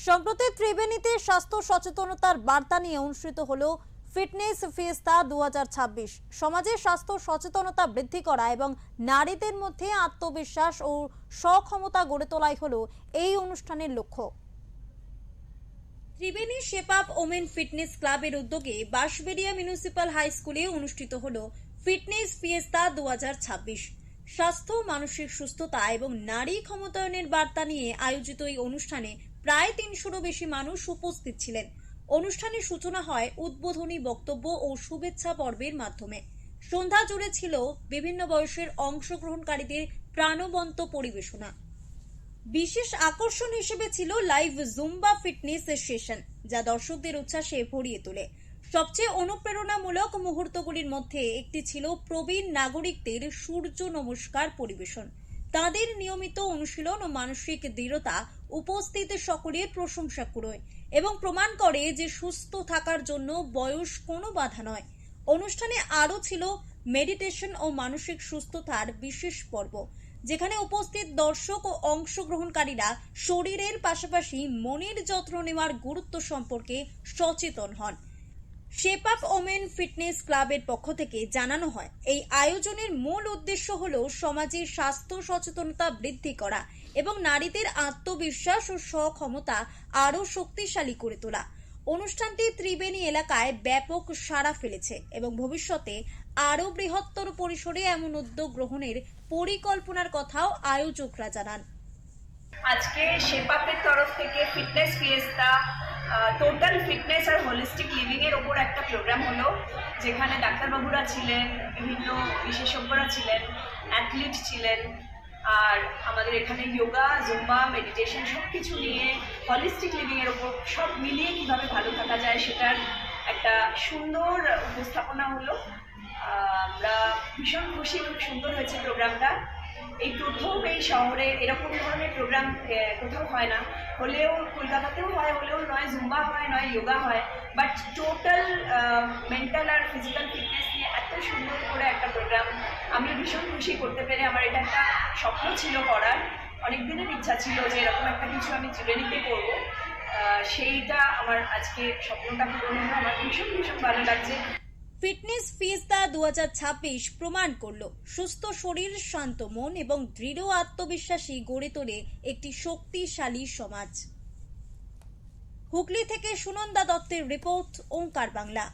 সম্প্রতি ত্রিবেণীতে স্বাস্থ্য সচেতনতার বার্তা নিয়ে অনুষ্ঠিত হলো ফিটনেস ফিয়েস্তা 2026। সমাজে স্বাস্থ্য সচেতনতা বৃদ্ধি করা এবং নারীদের মধ্যে আত্মবিশ্বাস ও সক্ষমতা গড়ে তোলাই হলো এই অনুষ্ঠানের লক্ষ্য। Tribeni shape up women fitness ক্লাবের উদ্যোগে বাঁশবেড়িয়া মিউনিসিপাল হাই স্কুলে অনুষ্ঠিত হলো ফিটনেস ফিয়েস্তা 2026। স্বাস্থ্য, মানসিক সুস্থতা এবং নারী ক্ষমতায়নের বার্তা নিয়ে আয়োজিত এই অনুষ্ঠানে প্রায় 300-রও বেশি মানুষ উপস্থিত ছিলেন। অনুষ্ঠানের সূচনা হয় উদ্বোধনী বক্তব্য ও শুভেচ্ছা পর্বের মাধ্যমে। সন্ধ্যা জুড়ে ছিল বিভিন্ন বয়সের অংশগ্রহণকারীদের প্রাণবন্ত পরিবেশনা। বিশেষ আকর্ষণ হিসেবে ছিল লাইভ জুম্বা ফিটনেস সেশন, যা দর্শকদের উচ্ছ্বাসে ভরিয়ে তোলে। সবচেয়ে অনুপ্রেরণামূলক মুহূর্তগুলির মধ্যে একটি ছিল প্রবীণ নাগরিকদের সূর্য নমস্কার পরিবেশন। তাদের নিয়মিত অনুশীলন ও মানসিক দৃঢ়তা উপস্থিত সকলের প্রশংসা কুড়োয় এবং প্রমাণ করে যে সুস্থ থাকার জন্য বয়স কোনো বাধা নয়। অনুষ্ঠানে আরও ছিল মেডিটেশন ও মানসিক সুস্থতার বিশেষ পর্ব, যেখানে উপস্থিত দর্শক ও অংশগ্রহণকারীরা শরীরের পাশাপাশি মনের যত্ন নেওয়ার গুরুত্ব সম্পর্কে সচেতন হন। শেপ আপ ওমেন ফিটনেস ক্লাবের পক্ষ থেকে জানানো হয়, এই আয়োজনের মূল উদ্দেশ্য হলো সমাজে স্বাস্থ্য সচেতনতা বৃদ্ধি করা এবং নারীদের আত্মবিশ্বাস ও সক্ষমতা আরও শক্তিশালী করে তোলা। অনুষ্ঠানটি ত্রিবেণী এলাকায় ব্যাপক সাড়া ফেলেছে এবং ভবিষ্যতে আরও বৃহত্তর পরিসরে এমন উদ্যোগ গ্রহণের পরিকল্পনার কথাও আয়োজকরা জানান। আজকে শেপাপের তরফ থেকে ফিটনেস ফিয়েস্তা টোটাল ফিটনেস আর হোলিস্টিক লিভিং এর ওপর একটা প্রোগ্রাম হলো, যেখানে ডাক্তারবাবুরা ছিলেন, বিভিন্ন বিশেষজ্ঞরা ছিলেন, অ্যাথলিট ছিলেন, আর আমাদের এখানে যোগা, জুম্বা, মেডিটেশন সব কিছু নিয়ে হলিস্টিক লিভিং এর ওপর সব মিলিয়ে কীভাবে ভালো থাকা যায় সেটার একটা সুন্দর উপস্থাপনা হলো। আমরা ভীষণ খুশি, খুব সুন্দর হয়েছে প্রোগ্রামটা। এই প্রথম এই শহরে এরকম ধরনের প্রোগ্রাম কোথাও হয় না, হলেও কলকাতাতেও হয়, হলেও নয় জুম্বা হয়, নয় যোগা হয়, বাট টোটাল মেন্টাল আর ফিজিক্যাল ফিটনেস নিয়ে এত সুন্দর করে একটা প্রোগ্রাম আমি ভীষণ খুশি করতে পেরে। আমার এটা একটা স্বপ্ন ছিল করার, অনেক দিনের ইচ্ছা ছিল যে এরকম একটা কিছু আমি ত্রিবেণীতে করবো। সেইটা আমার আজকে স্বপ্নটা পূরণ হলো, আমার ভীষণ ভীষণ ভালো লাগছে। ফিটনেস ফিয়েস্তা 2026 প্রমাণ করলো সুস্থ শরীর, শান্ত মন এবং দৃঢ় আত্মবিশ্বাসী গড়ে তোলে একটি শক্তিশালী সমাজ। হুগলি থেকে সুনন্দা দত্তের রিপোর্ট, ওঙ্কার বাংলা।